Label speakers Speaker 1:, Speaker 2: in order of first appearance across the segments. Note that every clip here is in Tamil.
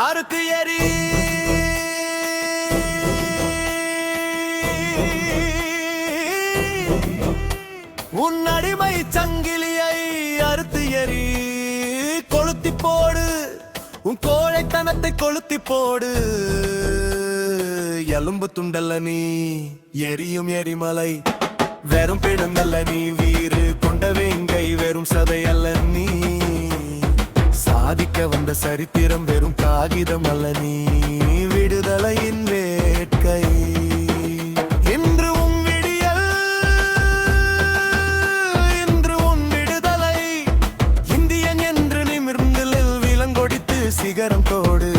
Speaker 1: அறுத்து எரி உன் அடிமை சங்கிலியை அறுத்து எரி கொளுத்தி போடு உன் கோழைத்தனத்தை கொளுத்தி போடு எலும்பு துண்டல்ல நீ எரியும் எரிமலை வெறும் பிணங்கல்ல நீ வீறு கொண்ட வேங்கை வெறும் சதையல்ல நீ சாதிக்க வந்த சரித்திரம் வெறும் காகிதம் அல்ல நீ விடுதலையின் வேட்கை இன்று உன் விடியல் இன்று உன் விடுதலை இந்தியன் என்று நிமிர்ந்து விலங்கொடித்து சிகரம் தோடு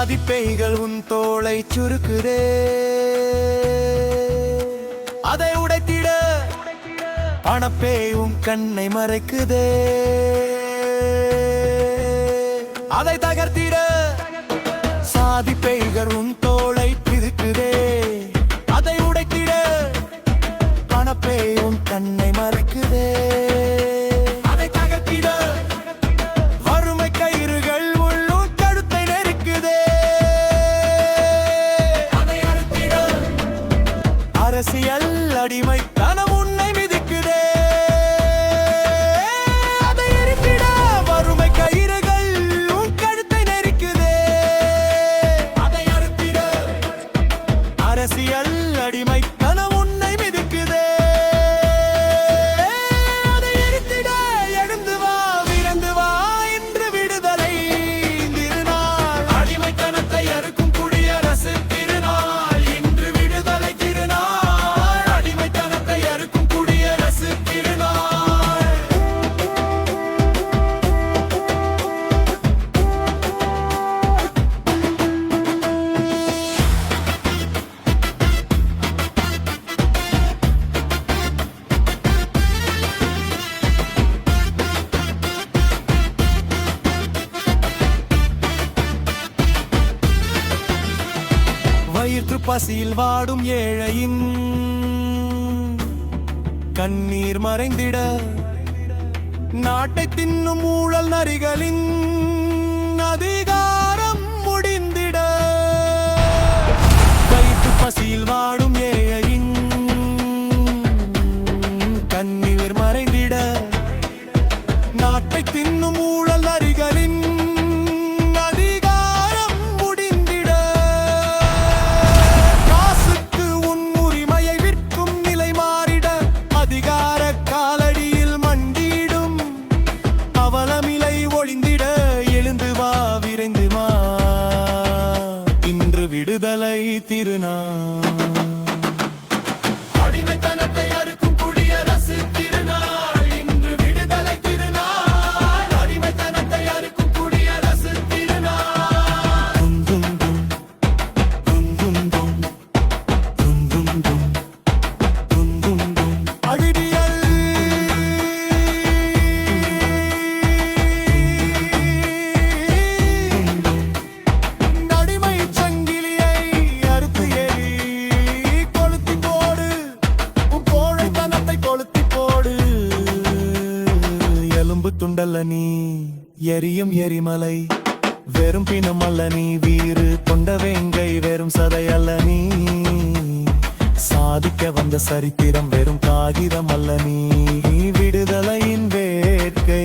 Speaker 1: சாதிப்பைகள் உன் தோளை சுருக்குதே அதை உடைத்திட பணப்பே உன் கண்ணை மறைக்குதே அதை தகர்த்திட சாதிப்பைகள் உன் தோளை பிதுக்குதே அதை உடைத்திட பணப்பே உன் கண்ணை மறைக்குதே அரசியல் அடிமைத்தனம் உன்னை மிதிக்குதே அதை எரித்திட வறுமை கயிறுகள் உன் கழுத்தை நெரிக்குதே அதை அறுத்திட அரசியல் அடிமைத்தனம் உன்னை மிதிக்குதே அதை எரித்திட எழுந்து வா விரைந்து வா இன்று விடுதலை திருநாள் அடிமைத்தனத்தை அறுக்கும் குடியரசு திருநாள் இன்று விடுதலை திருநாள் வயிற்று பசியில் வாடும் ஏழையின் கண்ணீர் மறைந்திட நாட்டை தின்னும் ஊழல் நரிகளின் அதிகாரம் முடிந்திட வயிற்று பசியில் வாடும் ஏழையின் கண்ணீர் மறைந்திட நாட்டை தின்னும் ஊழல் நரிகளின் விடுதலை திருநாள் அடிமைத்தனத்தை அறுக்கும் குடியரசு திருநாள் இன்று விடுதலை திருநாள் அடிமைத்தனத்தை அறுக்கும் குடியரசு திருநாள் அடிடியல் துண்டல்ல நீ எரியும் எரிமலை வெறும் பிணம் அல்ல நீ வீறு கொண்ட வேங்கை வெறும் சதையல்ல நீ சாதிக்க வந்த சரித்திரம் வெறும் காகிதம் அல்ல நீ விடுதலையின் வேட்கை